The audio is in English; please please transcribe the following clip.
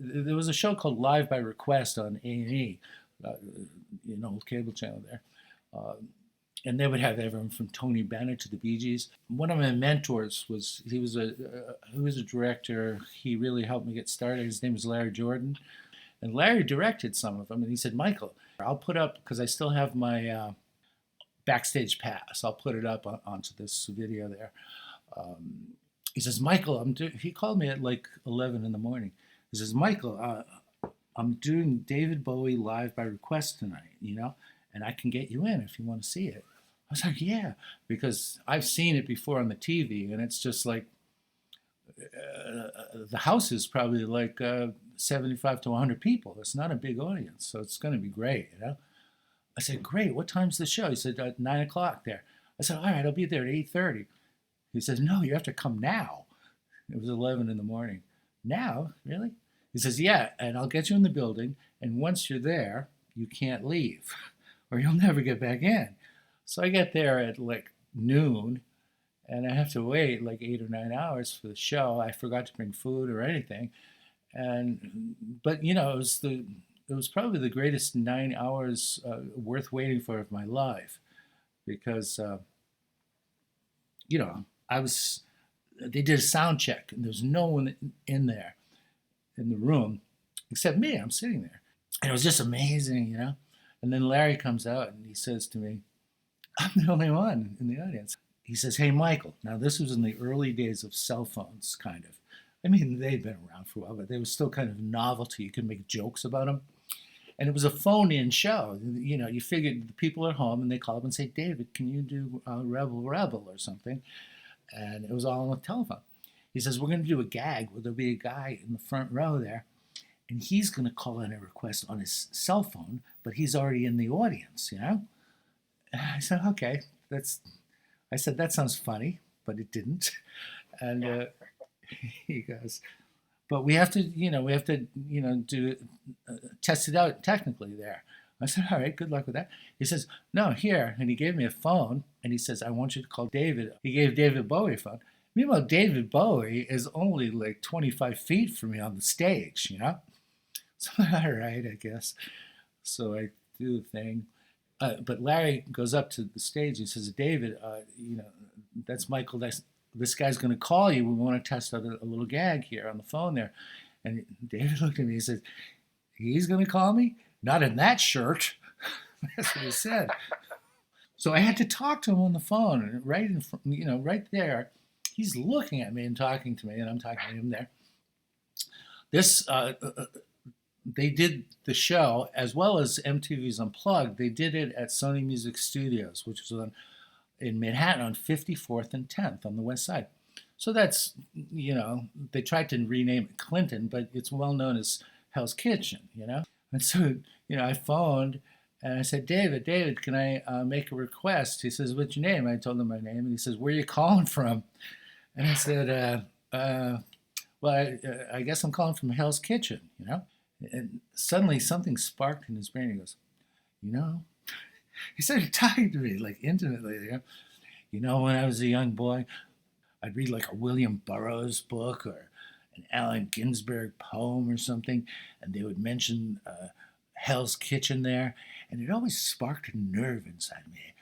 there was a show called Live by Request on A&E, old cable channel there. And they would have everyone from Tony Bennett to the Bee Gees. One of my mentors he was a director. He really helped me get started. His name was Larry Jordan. And Larry directed some of them. And he said, Michael, I'll put up, because I still have my backstage pass, I'll put it up onto this video there. He says, Michael, he called me at like 11 in the morning. He says, Michael, I'm doing David Bowie Live by Request tonight, and I can get you in if you want to see it. I was like, yeah, because I've seen it before on the TV, and it's just like, the house is probably like 75 to 100 people. It's not a big audience, so it's going to be great, I said, great, what time's the show? He said, 9 o'clock there. I said, all right, I'll be there at 8:30. He says, no, you have to come now. It was 11 in the morning. Now? Really? He says, yeah, and I'll get you in the building, and once you're there, you can't leave, or you'll never get back in. So I get there at like noon, and I have to wait like 8 or 9 hours for the show. I forgot to bring food or anything. But it was probably the greatest 9 hours worth waiting for of my life, because they did a sound check, and there's no one in there in the room except me. I'm sitting there, and it was just amazing, And then Larry comes out and he says to me, I'm the only one in the audience. He says, hey, Michael. Now, this was in the early days of cell phones, kind of. I mean, they'd been around for a while, but they were still kind of novelty. You could make jokes about them. And it was a phone-in show. You figured the people are home, and they call up and say, David, can you do Rebel Rebel or something? And it was all on the telephone. He says, we're going to do a gag where there'll be a guy in the front row there, and he's going to call in a request on his cell phone, but he's already in the audience, And I said, okay, I said, that sounds funny, but it didn't. And he goes, but we have to do test it out technically there. I said, all right, good luck with that. He says, no, here. And he gave me a phone, and he says, I want you to call David. He gave David Bowie a phone. Meanwhile, David Bowie is only like 25 feet from me on the stage, So, all right, I guess. So I do the thing. But Larry goes up to the stage. He says, David, that's Michael. This guy's going to call you. We want to test out a little gag here on the phone there. And David looked at me. He said, he's going to call me? Not in that shirt. That's what he said. So I had to talk to him on the phone, right in front, right there. He's looking at me and talking to me, and I'm talking to him there. They did the show, as well as MTV's Unplugged. They did it at Sony Music Studios, which was in Manhattan on 54th and 10th on the west side. So that's, they tried to rename it Clinton, but it's well known as Hell's Kitchen, And so, I phoned, and I said, David, can I make a request? He says, what's your name? I told him my name, and he says, where are you calling from? And I said, well, I guess I'm calling from Hell's Kitchen, And suddenly something sparked in his brain. He goes, he started talking to me like intimately. When I was a young boy, I'd read like a William Burroughs book or an Allen Ginsberg poem or something, and they would mention Hell's Kitchen there, and it always sparked a nerve inside me.